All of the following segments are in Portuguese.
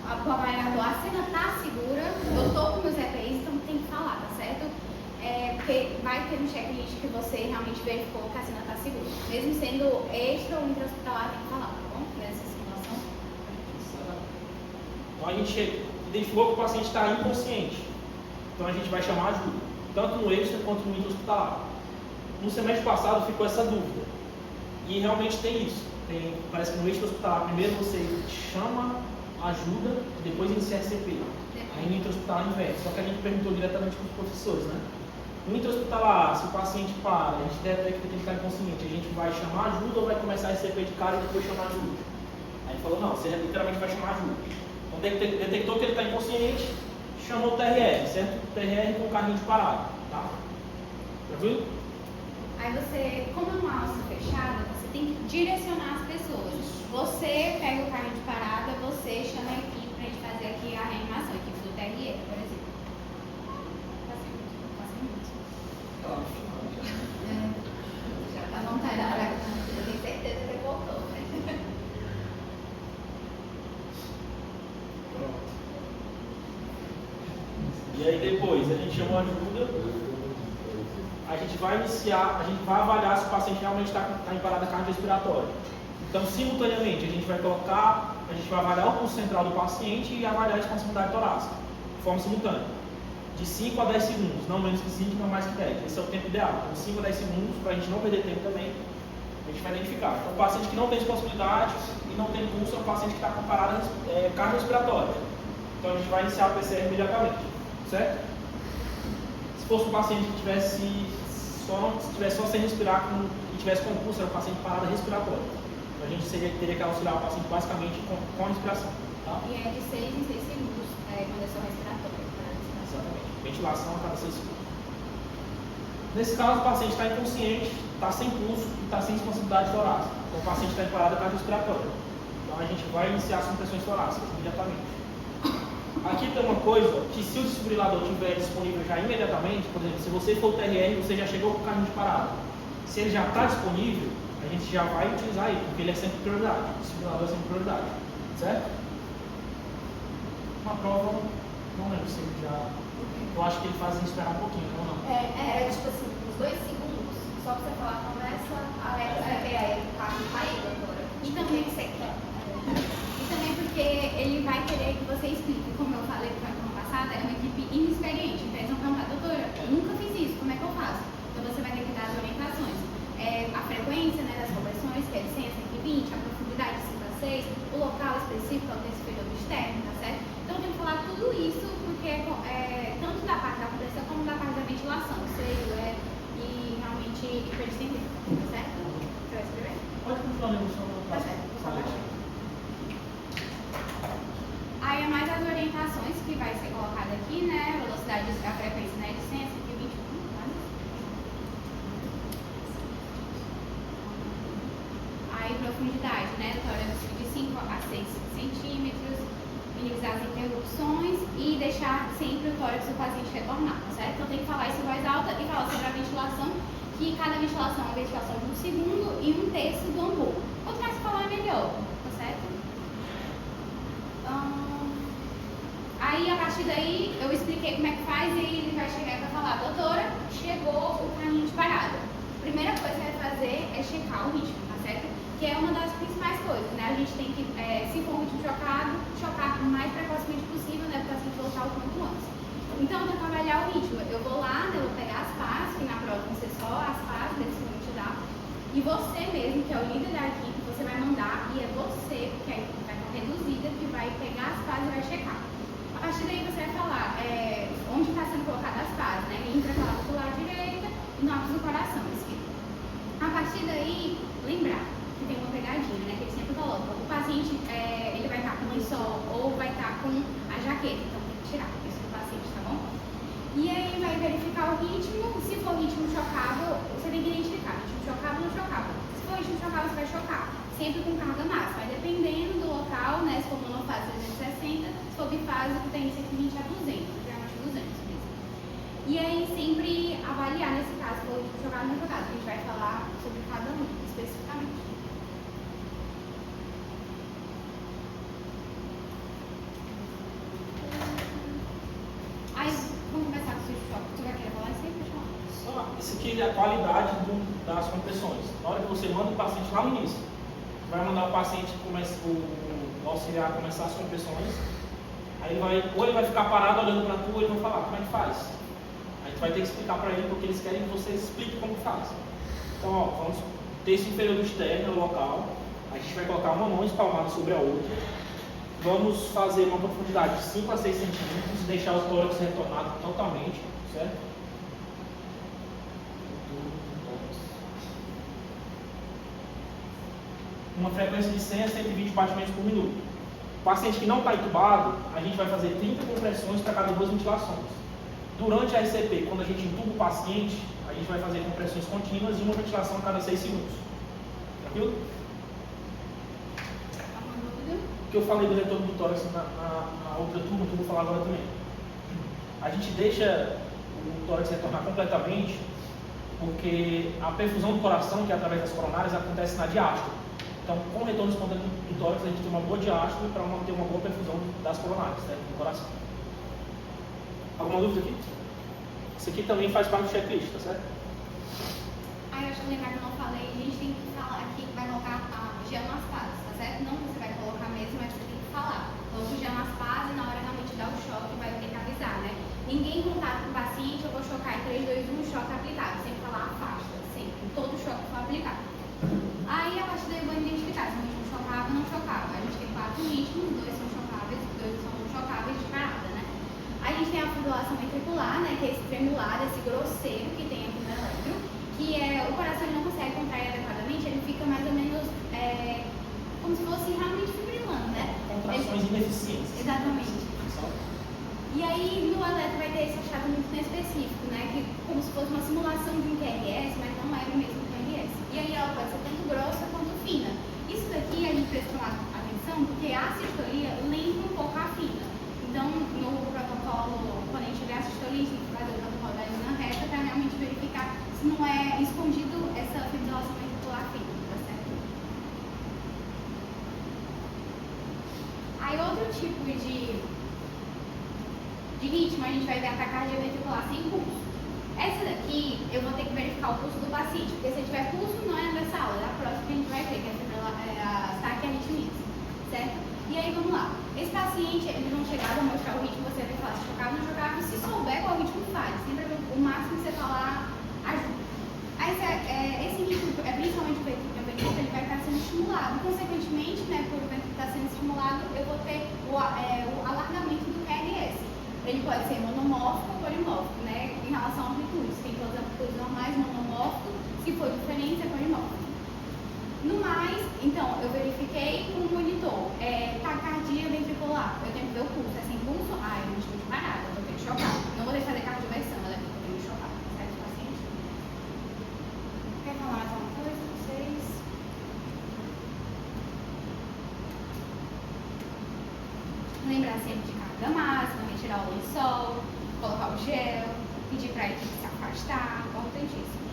o avaliador, a cena está segura, eu estou com meus EPIs, então tem que falar, tá certo? Porque vai ter um checklist que você realmente verificou que a cena está segura. Mesmo sendo extra ou intra-hospitalar, tem que falar, tá bom? Nessa simulação. Então a gente identificou que o paciente está inconsciente. Então a gente vai chamar ajuda, tanto no extra quanto no intra-hospitalar. No semestre passado ficou essa dúvida. E realmente tem isso. Parece que no extra-hospitalar, primeiro você chama ajuda, depois inicia RCP. Aí no intra-hospitalar inverte. Só que a gente perguntou diretamente para os professores, né? No intra-hospitalar, se o paciente para, a gente detecta que ele está inconsciente, a gente vai chamar ajuda ou vai começar a RCP de cara e depois chamar ajuda? Aí ele falou, não, você literalmente vai chamar ajuda. Então detectou que ele está inconsciente, chamou o TRR, certo? TRR com o carrinho de parada, tá? Tranquilo? Aí você, como é uma alça fechada, você tem que direcionar as pessoas. Você pega o carrinho de parada, você chama a equipe para a gente fazer aqui a reanimação, a equipe do TRE, por exemplo. Já tá vontade agora. Eu tenho certeza que ele voltou, né? Pronto. E aí depois a gente chama ajuda, a gente vai iniciar, a gente vai avaliar se o paciente realmente está em parada cardiorrespiratória. Então, simultaneamente, a gente vai avaliar o pulso central do paciente e avaliar a expansividade torácica, de forma simultânea. De 5 a 10 segundos, não menos que 5, não mais que 10. Esse é o tempo ideal. Então, 5 a 10 segundos, para a gente não perder tempo também, a gente vai identificar. Então, o paciente que não tem expansibilidade e não tem pulso é um paciente que está com parada cardiorrespiratória. Então, a gente vai iniciar a PCR imediatamente, certo? Se fosse um paciente que estivesse só sem respirar e tivesse com pulso, era um paciente de parada respiratória. Então, a gente teria que auxiliar o paciente basicamente com a respiração. Tá? E é de 6 em 6 segundos, quando é só respiratória. Exatamente. Ventilação a cada 6 segundos. Nesse caso, o paciente está inconsciente, está sem pulso e está sem expansibilidade torácica. Então, o paciente está em parada cardiorrespiratória. Então, a gente vai iniciar as compressões torácicas imediatamente. Aqui tem uma coisa que, se o desfibrilador estiver disponível já imediatamente, por exemplo, se você for o TRR, você já chegou com o carrinho de parada. Se ele já está disponível, a gente já vai utilizar ele, porque ele é sempre prioridade. O desfibrilador é sempre prioridade. Certo? Uma prova, não lembro se ele já. Eu acho que ele faz esperar um pouquinho, ou não? Era tipo assim, uns 2 segundos, só pra você falar, começa a aí, o carro tá indo agora. E também porque ele vai querer que você explique, como eu falei no ano passado, é uma equipe inexperiente, então eles vão perguntar, doutora, eu nunca fiz isso, como é que eu faço? Então você vai ter que dar as orientações. A frequência, né, das compressões, que é de 100 a 120, a profundidade de 5 a 6, o local específico, é o terço superior do externo, tá certo? Então eu tenho que falar tudo isso, porque tanto da parte da compressão como da parte da ventilação, e realmente para eles entenderem, tá certo? Você vai escrever? Pode continuar lendo o seu. Tá certo, vou só baixar. Aí é mais as orientações que vai ser colocada aqui, né? Velocidade, a frequência, né? De 100 a 120. Aí profundidade, né? Tórax de 5 a 6 centímetros. Minimizar as interrupções e deixar sempre o tórax do paciente retornar, tá certo? Então tem que falar isso em voz alta e falar sobre a ventilação, que cada ventilação é uma ventilação de 1 segundo e 1/3 do amor. Quanto mais falar é melhor, tá certo? Aí, a partir daí, eu expliquei como é que faz e ele vai chegar e vai falar, doutora, chegou o carrinho de parada. Primeira coisa que vai fazer é checar o ritmo, tá certo? Que é uma das principais coisas, né? A gente tem que, se for um ritmo chocado, chocar o mais precocemente possível, né? Para o paciente voltar o quanto antes. Então, eu tenho que avaliar o ritmo. Eu vou lá, eu vou pegar as pás, que na prova vão ser só as pás, desse que eu vou te dar. E você mesmo, que é o líder da equipe, você vai mandar, e é você, que a equipe vai estar reduzida, que vai pegar as pás e vai checar. A partir daí você vai falar onde está sendo colocada as pás, né? Intracavular direita e no ápice do coração esquerdo. A partir daí, lembrar que tem uma pegadinha, né? Que ele sempre coloca. O paciente, ele vai estar com lençol ou vai estar com a jaqueta, então tem que tirar isso do paciente, tá bom? E aí vai verificar o ritmo. Se for ritmo chocável, você tem que identificar ritmo chocável ou não chocável. Se for ritmo chocável, você vai chocar, sempre com carga máxima. Vai dependendo do local, né? Se for monofásico, 360, se for bifásico, tem 120 a 200, geralmente 200 mesmo. E aí sempre avaliar nesse caso, se for ritmo chocável ou não chocável, a gente vai falar sobre cada um especificamente. busque a qualidade das compressões. Na hora que você manda o paciente lá no início, vai mandar o paciente, o auxiliar começar as compressões, aí ou ele vai ficar parado olhando para tu, ou ele vai falar, como é que faz? A gente vai ter que explicar para ele, porque eles querem que você explique como faz. Então, ó, vamos terço inferior do externo, o local, a gente vai colocar uma mão espalmada sobre a outra, vamos fazer uma profundidade de 5 a 6 centímetros, deixar o tórax retornado totalmente, certo? Uma frequência de 100 a 120 batimentos por minuto. O paciente que não está entubado, a gente vai fazer 30 compressões para cada 2 ventilações. Durante a RCP, quando a gente entuba o paciente, a gente vai fazer compressões contínuas e uma ventilação a cada 6 segundos. Tranquilo? O que eu falei do retorno do tórax na outra turma, que eu vou falar agora também. A gente deixa o tórax retornar completamente, porque a perfusão do coração, que é através das coronárias, acontece na diástole. Então, com o retorno espontâneo do tórax, a gente tem uma boa diástole para manter uma boa perfusão das coronárias, certo? Do coração. Alguma dúvida aqui? Isso aqui também faz parte do checklist, tá certo? Eu acho que lembrar que eu não falei, a gente tem que falar aqui que vai colocar a geomaspase, tá certo? Não você vai colocar mesmo, mas você tem que falar. Coloca o geomaspase e na hora realmente dar o choque, vai ter que avisar, né? Ninguém em contato com o paciente, eu vou chocar em 3, 2, 1, choque aplicado. Sem falar afasta, sempre. Todo choque for aplicado. Aí a partir daí eu vou identificar se o ritmo chocava ou não chocava. A gente tem 4 ritmos, 2 são chocáveis, 2 são não chocáveis de parada, né? A gente tem a fibrilação ventricular, né? Que é esse tremulado, esse grosseiro que tem aqui no eletro, que é o coração não consegue contrair adequadamente, ele fica mais ou menos como se fosse realmente fibrilando, né? Contrações ineficientes. Exatamente. E aí no eletro vai ter esse achado muito específico, né? Que como se fosse uma simulação de um QRS, mas não é o mesmo QRS. E aí ela pode ser tanto grossa quanto fina. Isso daqui a gente precisa tomar atenção porque a sistolia lembra um pouco a fina. Então no protocolo, quando a gente tiver a sistolia, a gente tem que fazer o protocolo da linha reta para realmente verificar se não é escondido essa fibrilação ventricular fina, tá certo? Aí outro tipo de ritmo, a gente vai ver a taquicardia ventricular sem pulso. Essa daqui, eu vou ter que verificar o pulso do paciente, porque se tiver pulso, não é nessa aula, é a próxima que a gente vai ver, que é a taquiarritmia, certo? E aí, vamos lá. Esse paciente, eles vão chegar, vão mostrar o ritmo, você vai falar se chocava ou não chocava, se souber qual ritmo faz. Sempre o máximo que você falar, ajuda. Aí, esse ritmo, principalmente o ventricular, ele vai estar sendo estimulado. Consequentemente, né, por o ventricular estar sendo estimulado, eu vou ter o alargamento do QRS. Ele pode ser monomórfico ou polimórfico, né? Em relação à amplitude. Tem todas as amplitudes normais, monomórfico. Se for diferente, é polimórfico. No mais, então, eu verifiquei com o monitor. Taquicardia ventricular. Eu tenho que ver o pulso. É sem pulso? Eu não tive de parada. Eu vou ter que chocar. Não vou ter que fazer cardioversão. Eu vou ter que chocar. Certo, paciente? Quer falar mais alguma coisa com vocês? Lembrar sempre de carga máxima, retirar o lençol, colocar o gel, pedir para ele se afastar, importantíssimo.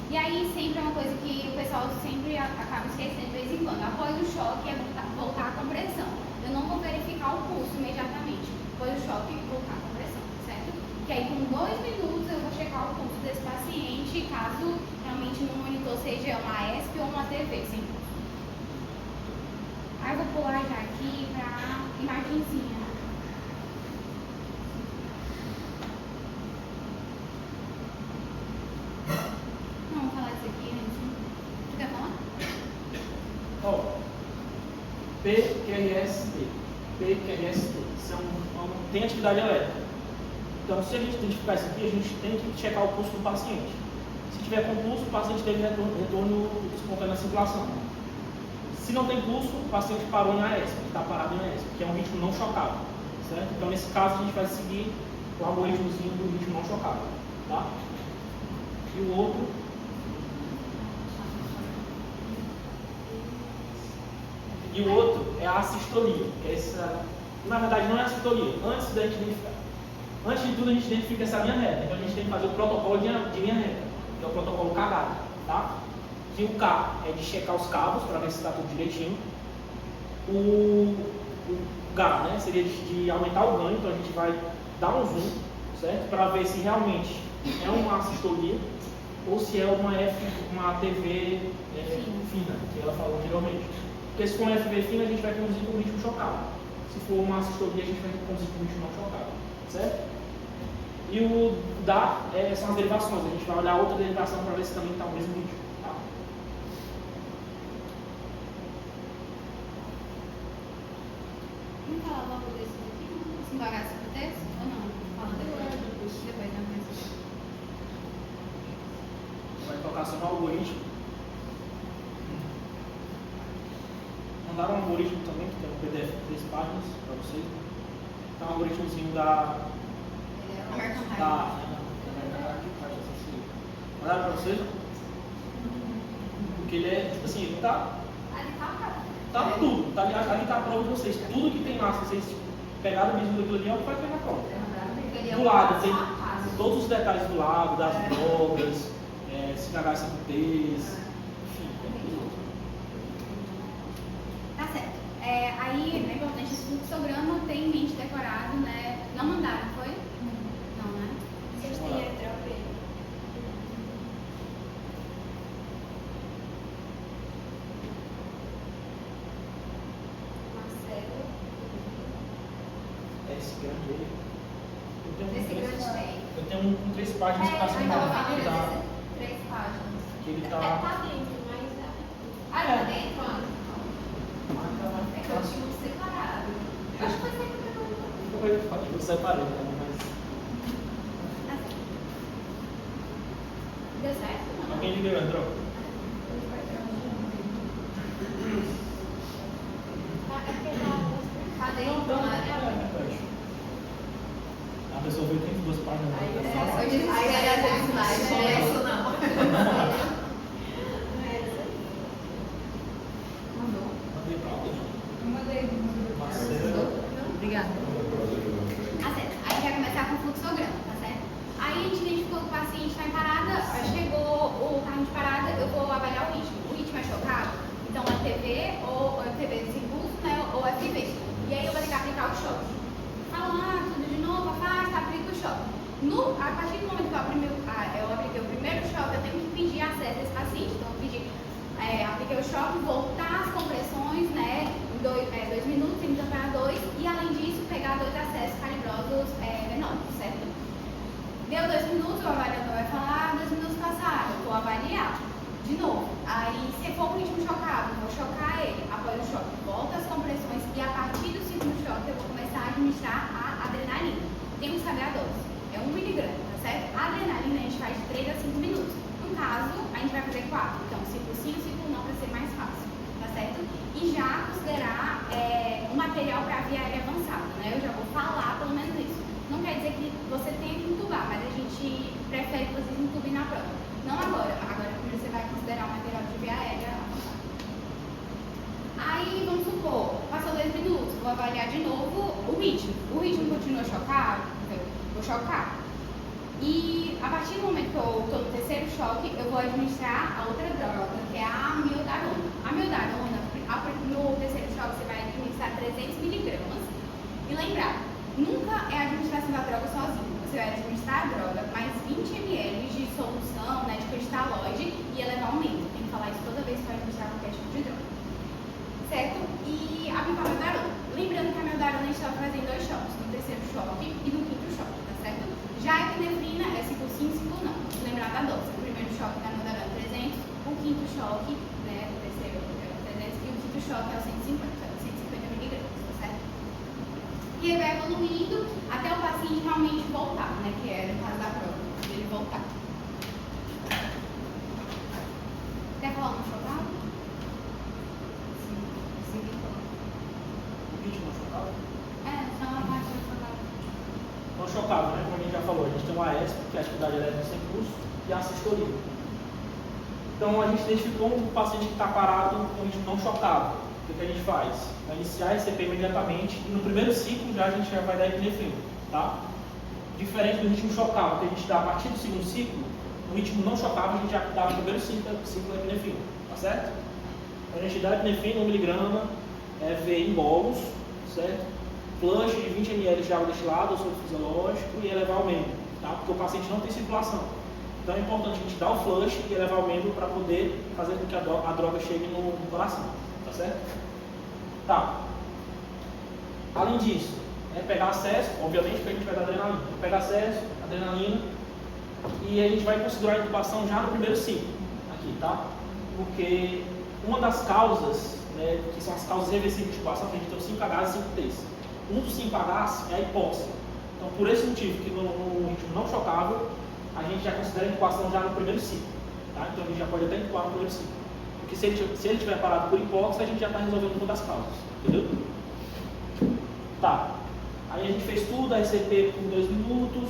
E aí sempre é uma coisa que o pessoal sempre acaba esquecendo de vez em quando. Após o choque é voltar a compressão. Eu não vou verificar o pulso imediatamente. Após o choque, voltar a compressão, certo? Que aí com 2 minutos eu vou checar o pulso desse paciente, caso realmente no monitor seja uma AESP ou uma TV, sem pulso. Aí eu vou pular já aqui para imagenzinha. Vamos falar disso aqui antes. Tu quer falar? PQRST. Tem atividade elétrica. Então, se a gente identificar isso aqui, a gente tem que checar o pulso do paciente. Se tiver com pulso, o paciente teve retorno espontâneo à circulação. Se não tem pulso, o paciente parou em AESP, está parado em AESP, que é um ritmo não chocável, certo? Então, nesse caso, a gente vai seguir o algoritmozinho do ritmo não chocável, tá? E o outro... E o outro é a assistolia, que é essa... Na verdade, não é a assistolia. Antes de tudo, a gente identifica essa linha reta. Então, a gente tem que fazer o protocolo de linha reta, que é o protocolo cagado, tá? Que o K é de checar os cabos para ver se está tudo direitinho. O G, né, seria de aumentar o ganho, então a gente vai dar um zoom, certo? Para ver se realmente é uma assistolia. ou se é uma TV fina, que ela falou anteriormente. Porque se for uma FV fina, a gente vai conduzir com ritmo chocado. Se for uma sistolia, a gente vai conduzir com ritmo não chocado. Certo? E o DA são as derivações. A gente vai olhar outra derivação para ver se também está o mesmo ritmo. Tá? Vamos falar logo desse aqui? Se embagar esse texto? Ou não? Fala depois. Depois, não. Vai tocar só no algoritmo. Mandaram um algoritmo também, que tem um PDF de 3 páginas para vocês. Então, um algoritmozinho da American Pie. Mandaram para vocês? Porque ele é, tipo assim, ele tá tudo. Ali tá a prova de vocês. Tudo que tem lá, se vocês pegaram mesmo daquilo ali, é o que vai ter na prova. Do lado, tem todos os detalhes do lado, das drogas, CH5Ps, enfim, tem tudo. Tá certo. Aí é importante esse fluxograma ter em mente decorado, né? Não mandaram, foi? Não, né? Vocês têm a droga? Marcelo. Esse grande aí. Esse grande tem. Eu tenho um com 3 páginas que está sendo então, mal. 3 páginas. Que ele Tá tá. dentro, mas. Ah, tá dentro? É que eu tinha um separado. Acho que foi sempre. Eu separei, mas. Deu certo? Não. Alguém liberou, entrou? Tá dentro, né? A pessoa veio tem 2 páginas. Aí era desse slide, não é isso não. Mandei pra alguém. Mandei. Marcelo. Obrigada. Tá certo. Aí vai começar com o fluxograma, tá certo? Aí a gente identificou que o paciente está em parada, chegou o carrinho de parada, eu vou avaliar o ritmo. O ritmo é chocado, então é TV ou é TV de impulso, né? Ou é FV. E aí eu vou ter que aplicar o choque. Falando tudo de novo, afasta, aplica o choque. A partir do momento que eu apliquei o primeiro choque, eu tenho que pedir acesso a esse paciente. Então eu pedi, apliquei o choque, voltar as compressões, né? Em 2 minutos, em para 2, e além disso, pegar 2 acessos calibrosos menores, certo? Deu 2 minutos, o avaliador vai falar, 2 minutos passaram, eu vou avaliar de novo. Aí, se for um ritmo chocado, vou chocar ele. Após o choque, volta as compressões e a partir do segundo choque eu vou começar a administrar a adrenalina. Temos que saber a dose, é 1 miligrama, tá certo? A adrenalina a gente faz de 3 a 5 minutos. No caso, a gente vai fazer 4, então ciclo sim, ciclo não, para ser mais fácil, tá certo? E já considerar o material para via aérea avançada, né? Eu já vou falar pelo menos isso. Não quer dizer que você tenha que entubar, mas a gente prefere que vocês entubem na prova. Não agora, primeiro você vai considerar o material de via aérea avançada. Aí, vamos supor, passou 2 minutos, vou avaliar de novo o ritmo. O ritmo continua chocado? Vou chocar. E a partir do momento que eu estou no terceiro choque, eu vou administrar a outra droga, que é a amiodarona. A amiodarona, no terceiro choque, você vai administrar 300 miligramas. E lembrar, nunca é a administração da droga sozinho. Você vai administrar a droga mais 20 ml de solução, né, de cristalóide e elevar o aumento. Tem que falar isso toda vez que vai administrar qualquer tipo de droga. Certo? E aplicar a amiodarona. Lembrando que a amiodarona a gente estava fazendo 2 choques, no terceiro choque e no quinto choque, tá certo? Já a epinefrina é ciclo sim, ciclo não. Lembrar da dose. O primeiro choque da amiodarona 300, o quinto choque, né, o terceiro é 300 e o quinto choque é o 150 miligramas, tá certo? E ele vai evoluindo até o paciente realmente voltar, né? Que é no caso da prova, ele voltar. Quer falar no chocado? Sim. O ritmo chocado. Só uma parte do chocado. Então, chocado, né? Como a gente já falou, a gente tem o AESP, que é a atividade elétrica sem pulso, e a sistolia. Então, a gente identificou um paciente que está parado com ritmo não chocado. O que a gente faz? Vai iniciar esse CP imediatamente e no primeiro ciclo a gente já vai dar epinefrina, tá? Diferente do ritmo chocado, que a gente dá a partir do segundo ciclo, no ritmo não chocado a gente já dá no primeiro ciclo da epinefrina, tá certo? Então, a gente dá epinefrina 1 mg, em bolos, certo? Flush de 20 ml de água destilada ou soro fisiológico e elevar o membro, tá? Porque o paciente não tem circulação. Então é importante a gente dar o flush e elevar o membro para poder fazer com que a droga chegue no coração, tá certo? Tá. Além disso, pegar acesso, obviamente porque a gente vai dar adrenalina. Pegar acesso, adrenalina, e a gente vai considerar a intubação já no primeiro ciclo, aqui, tá? Porque uma das causas, né, que são as causas reversíveis de intubação, que a gente tem os 5Hs e 5Ts. Um dos 5Hs é a hipóxia. Então, por esse motivo, que no ritmo não chocável, a gente já considera a intubação já no primeiro ciclo, tá? Então, a gente já pode até intubar no primeiro ciclo. Porque se ele tiver parado por hipóxia, a gente já está resolvendo uma das causas, entendeu? Tá. Aí a gente fez tudo, a RCP por 2 minutos,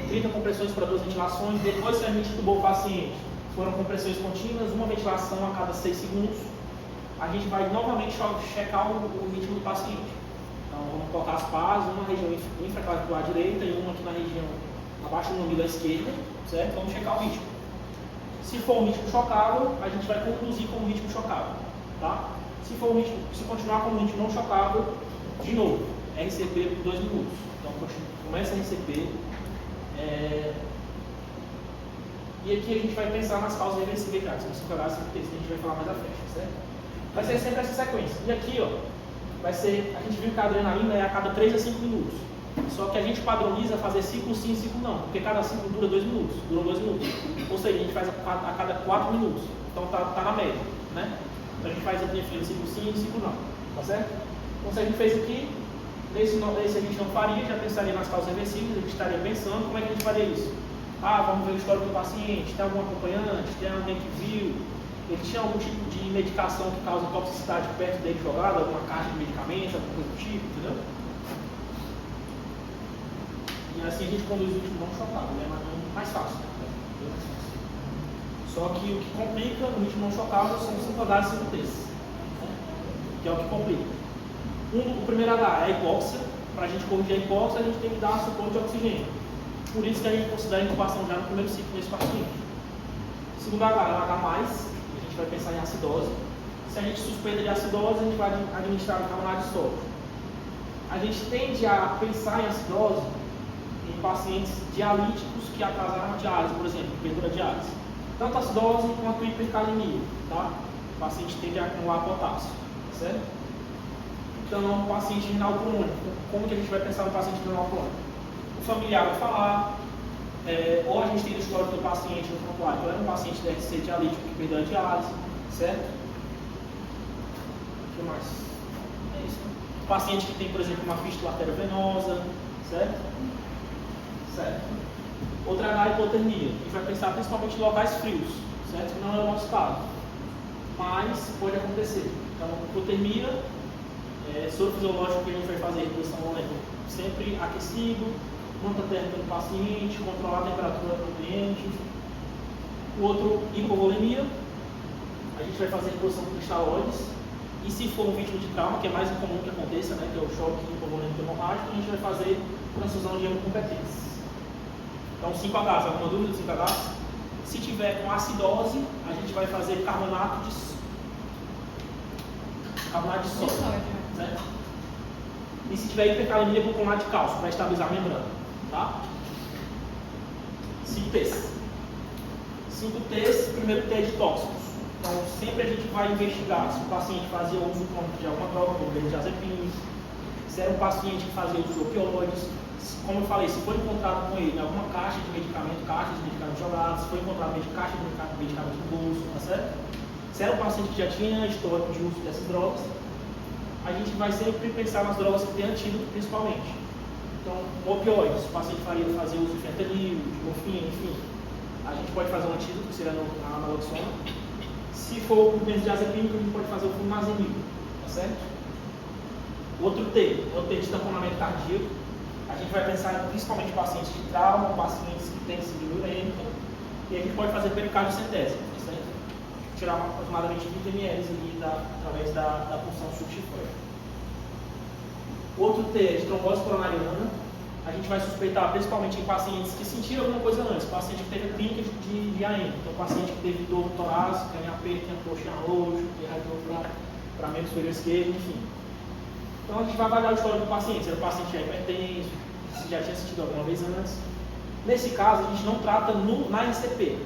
30 compressões para 2 ventilações. Depois que a gente intubou o paciente, foram compressões contínuas, uma ventilação a cada 6 segundos. A gente vai novamente checar o ritmo do paciente. Então vamos colocar as pás, uma na região infraclavicular direita e uma aqui na região abaixo do umbigo à esquerda, certo? Vamos checar o ritmo. Se for um ritmo chocável, a gente vai conduzir com um ritmo chocável, tá? Se continuar com um ritmo não chocável, de novo, RCP por 2 minutos. Então começa a RCP. E aqui a gente vai pensar nas causas reversíveis, que são 5Hs e 5Ts, que a gente vai falar mais à frente, certo? Vai ser sempre essa sequência. E aqui, ó, vai ser, a gente viu que a adrenalina é a cada 3 a 5 minutos. Só que a gente padroniza fazer ciclo sim, ciclo não, porque cada ciclo dura 2 minutos, durou 2 minutos. Ou seja, a gente faz a cada 4 minutos. Então tá na média, né? Então a gente faz a definição ciclo sim e ciclo não, tá certo? Então se a gente fez aqui, esse a gente não faria, já pensaria nas causas reversíveis, a gente estaria pensando como é que a gente faria isso. Vamos ver o histórico do paciente, tem algum acompanhante, tem alguém que viu, ele tinha algum tipo de medicação que causa toxicidade perto dele jogada, alguma caixa de medicamentos, alguma coisa do tipo, entendeu? E assim a gente conduz o ritmo não chocável, né? Mas mais fácil, né? Só que o que complica no ritmo não chocável são os 5Hs e 5Ts, né? Que é o que complica. O primeiro H é a hipóxia. Para a gente corrigir a hipóxia, a gente tem que dar suporte de oxigênio. Por isso que a gente considera a intubação já no primeiro ciclo nesse paciente. O segundo H é o H+, a gente vai pensar em acidose. Se a gente suspeita de acidose, a gente vai administrar o carbonato de sódio. A gente tende a pensar em acidose em pacientes dialíticos que atrasaram a diálise, por exemplo, que perderam a diálise. Tanto acidose quanto hipercalemia, tá? O paciente tende a acumular potássio, certo? Então, um paciente renal crônico, como que a gente vai pensar no paciente renal crônico? O familiar vai falar, ou a gente tem o histórico do paciente no prontuário, então é um paciente deve ser dialítico que perdeu a diálise, certo? O que mais? É isso. O paciente que tem, por exemplo, uma fístula arteriovenosa, certo? Certo. Outra H é a hipotermia. A gente vai pensar principalmente em locais frios, certo? Que não é o nosso caso, mas pode acontecer. Então, hipotermia, soro fisiológico que a gente vai fazer reposição sempre aquecido, manta térmica do paciente, controlar a temperatura do ambiente. O outro, hipovolemia, a gente vai fazer reposição com cristalóides. E se for um vítima de trauma, que é mais incomum que aconteça, né, que é o choque hipovolêmico hemorrágico, a gente vai fazer transfusão de hemocompetentes. Então, 5Hs, alguma dúvida de 5Hs? Se tiver com acidose, a gente vai fazer carbonato de sódio, certo? E se tiver hipercalemia, com clonato de cálcio, para estabilizar a membrana, tá? 5Ts. 5Ts, primeiro T é de tóxicos. Então, sempre a gente vai investigar se o paciente fazia uso crônico de alguma droga, como benzodiazepina, se era um paciente que fazia uso de opioides. Como eu falei, se foi encontrado com ele em alguma caixa de medicamento, caixas de medicamentos jogados, se foi encontrado caixa de medicamentos no bolso, tá certo? Se era um paciente que já tinha histórico de uso dessas drogas, a gente vai sempre pensar nas drogas que tem antídoto, principalmente. Então, opioides, o paciente fazia uso de fentanil, de morfina, enfim. A gente pode fazer um antídoto, que seria a naloxona. Se for o benzodiazepínico, a gente pode fazer o flumazenil, tá certo? Outro T é o T de tamponamento cardíaco. A gente vai pensar principalmente em pacientes de trauma, pacientes que têm síndrome urêmica, e a gente pode fazer pericardiocentese, certo? Tirar aproximadamente 20 ml ali através da punção subchifóide. Outro T é de trombose coronariana. A gente vai suspeitar principalmente em pacientes que sentiram alguma coisa antes, paciente que teve clínica de AM, então paciente que teve dor torácica, em aperto, em approach em arrojo, que irradiou para membro superior esquerdo, enfim. Então a gente vai avaliar o histórico do paciente, se era um paciente já hipertenso, se já tinha sentido alguma vez antes. Nesse caso, a gente não trata na RCP,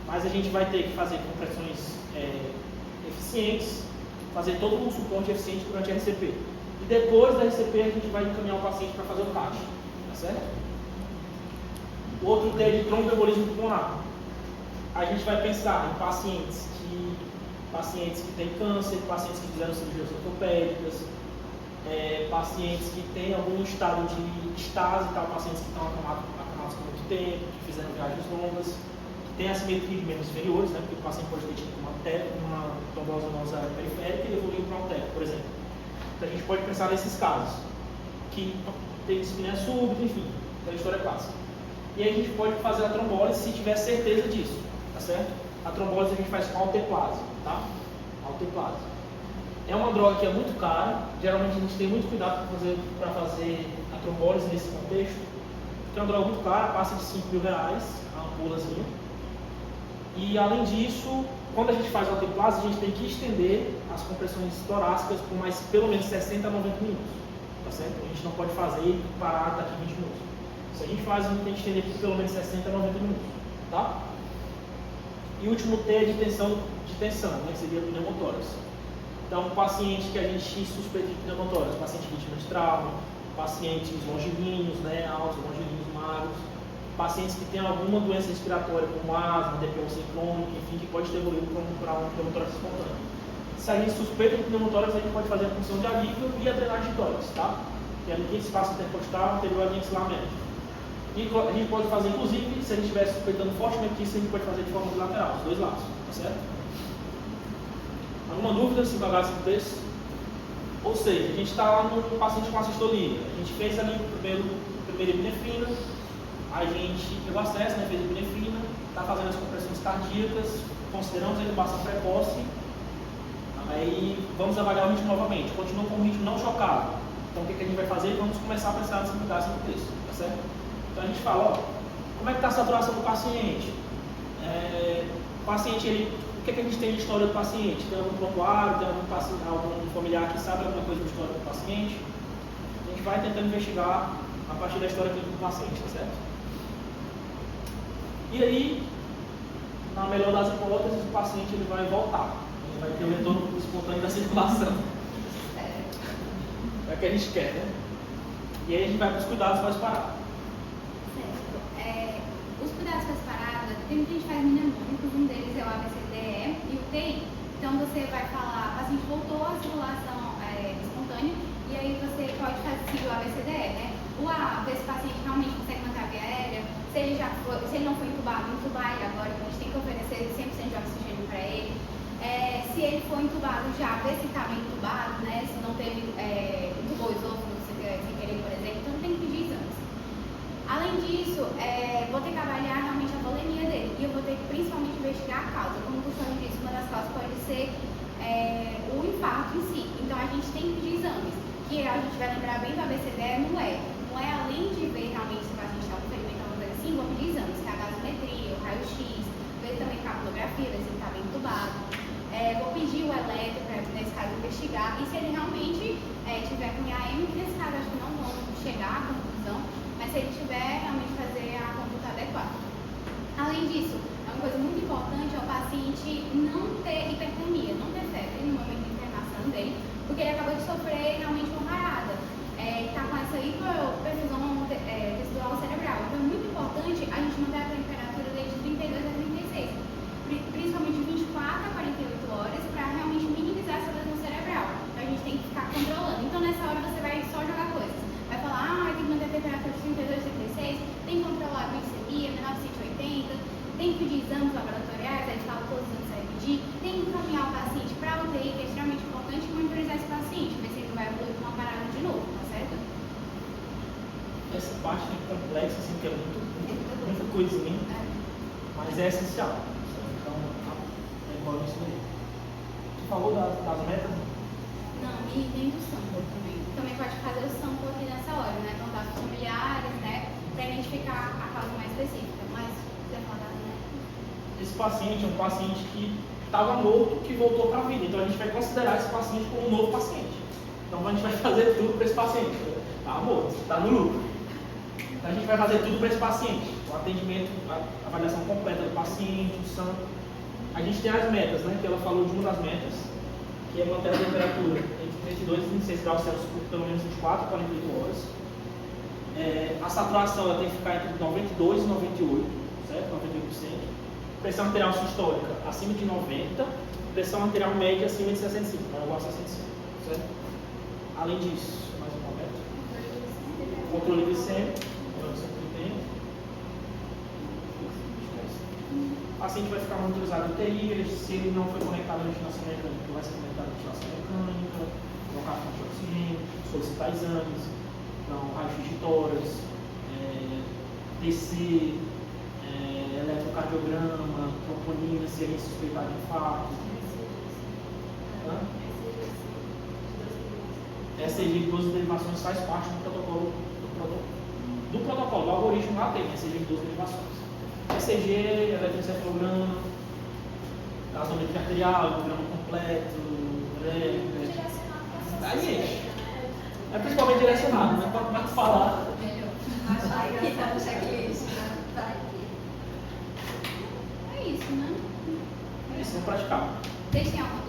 mas a gente vai ter que fazer compressões eficientes, fazer todo um suporte eficiente durante a RCP. E depois da RCP, a gente vai encaminhar o paciente para fazer o CAT, tá certo? O outro T é de tromboembolismo pulmonar. A gente vai pensar em pacientes que têm câncer, pacientes que fizeram cirurgias ortopédicas, pacientes que têm algum estado de estase, pacientes que estão acamados por muito tempo, que fizeram viagens longas, que têm assimetria de membros inferiores, né, porque o paciente pode ter tido uma trombose venosa periférica e evoluiu para um TEP, por exemplo. Então a gente pode pensar nesses casos, que tem dispneia súbita, enfim, aquela história clássica. E aí a gente pode fazer a trombólise se tiver certeza disso, tá certo? A trombólise a gente faz com alteplase, tá? Alteplase. É uma droga que é muito cara, geralmente a gente tem muito cuidado para fazer a trombólise nesse contexto, porque é uma droga muito cara, passa de R$5.000 a ampulazinha. E além disso, quando a gente faz a alteplase, a gente tem que estender as compressões torácicas por mais pelo menos 60 a 90 minutos, tá certo? A gente não pode fazer e parar daqui a 20 minutos. Se a gente faz, a gente tem que estender por pelo menos 60 a 90 minutos, tá? E o último T é de tensão, né, que seria pneumotórax. Então, paciente que a gente suspeita de pneumotórax, paciente vítima de trauma, pacientes longilíneos, né, altos, longilíneos, magros, pacientes que têm alguma doença respiratória, como asma, DPOC crônica, enfim, que pode ter evoluído para um pneumotórax espontâneo. Se a gente suspeita de pneumotórax, a gente pode fazer a função de alívio e a drenagem de tórax, tá? Que é no espaço intercostal anterior à linha axilar média. E a gente pode fazer, inclusive, se a gente estiver suspeitando fortemente disso, a gente pode fazer de forma bilateral, os dois lados, tá certo? Alguma dúvida se pagar esse texto? Ou seja, a gente está lá no paciente com assistolia, a gente fez ali primeira epinefrina, a gente pegou acesso, né, fez epinefrina, está fazendo as compressões cardíacas, consideramos a intubação precoce, aí vamos avaliar o ritmo novamente, continua com o ritmo não chocado. Então o que a gente vai fazer? Vamos começar a prestar nessa mudança no texto, tá certo? Então a gente fala, ó, como é que está a saturação do paciente? O paciente, o que a gente tem de história do paciente? Tem algum prontuário, tem algum familiar que sabe alguma coisa da história do paciente? A gente vai tentando investigar a partir da história clínica do paciente, tá certo? E aí, na melhor das hipóteses, o paciente ele vai voltar. Ele vai ter o retorno espontâneo da circulação. É o que a gente quer, né? E aí a gente vai para os cuidados pós-parada. Certo. Os cuidados pós-parada, tem muita gente que faz mnemônicos, um deles é o ABCDE e o TI. Então você vai falar, o paciente voltou à circulação espontânea, e aí você pode seguir o ABCDE, né? O A, ver se o paciente realmente consegue manter a via aérea, se ele não foi intubado, intubar ele agora, então a gente tem que oferecer 100% de oxigênio para ele. Se ele for intubado já, ver se está bem intubado, né? Se não teve intubou esôfago sem querer, por exemplo, então tem que pedir exames. Além disso, vou ter que avaliar realmente a volemia dele e eu vou ter que principalmente investigar a causa. Como o Gustavo disse, uma das causas pode ser o infarto em si. Então a gente tem que pedir exames, que a gente vai lembrar bem do ABCDE, não é além de ver realmente se o paciente está com ferimento, alguma coisa assim, vou pedir exames, que é a gasometria, o raio-x, ver também capilografia, ver se ele está bem entubado. Vou pedir o eletro para, nesse caso, investigar, e se ele realmente tiver com IAM, que nesse caso acho que não vão chegar à conclusão, mas se ele tiver, realmente fazer a conduta adequada. Além disso, uma coisa muito importante é o paciente não ter hipertermia, não ter febre no momento de internação dele, porque ele acabou de sofrer realmente uma parada. Está com essa hiperperfusão tecidual cerebral. Então é muito importante a gente manter a temperatura dele de 32 a 36, principalmente de 24 a 48 horas, para realmente minimizar essa lesão cerebral. Então a gente tem que ficar controlando. Então nessa hora você vai só jogar coisas. Vai falar, tem que manter a temperatura de 32 a 36, tem que controlar a glicemia, menor de 180, tem que pedir exames laboratoriais, aí fala todos os anos você vai pedir, tem que encaminhar o paciente para a UTI, que é extremamente importante, e monitorizar esse paciente, ver se ele não vai evoluir com uma parada de novo, tá certo? Essa parte é complexa, assim, que é muita coisinha, mas é essencial. Então, é igual isso aí. Você falou das metas? Não, e nem do sample também. Também pode fazer o sample aqui nessa hora, né? Contatos familiares, né? Para identificar a causa mais específica. Mas, se quiser falar das metas. Esse paciente é um paciente que estava morto, que voltou para a vida. Então a gente vai considerar esse paciente como um novo paciente. Então a gente vai fazer tudo para esse paciente. Está morto, está no lucro. Então a gente vai fazer tudo para esse paciente. O atendimento, a avaliação completa do paciente, o sangue. A gente tem as metas, né? Que ela falou de uma das metas, que é manter a temperatura entre 32 e 26 graus Celsius por pelo menos 24 a 48 horas. A saturação ela tem que ficar entre 92 e 98, certo? 98%. Pressão arterial sistólica acima de 90, pressão arterial média acima de 65, vai igual a 65, certo? Além disso, mais um momento. Controle glicêmico, o paciente vai ficar monitorizado no UTI, se ele não foi conectado à ventilação mecânica, ele vai ser conectado à ventilação mecânica, colocar fonte de oxigênio, solicitar exames, então raio-x de tórax, TC, eletrocardiograma, troponina, se ele suspeitar de infarto. ECG de 12 derivações faz parte do protocolo, do algoritmo lá tem, ECG de 12 derivações. ECG, eletroencefalograma, gasometria arterial, hemograma completo, aí é principalmente direcionado, né? Quanto mais falar. Mas vai aqui, tá no checklist, né? Tá aqui. É isso, né? É isso, vamos praticar. Vocês têm alguma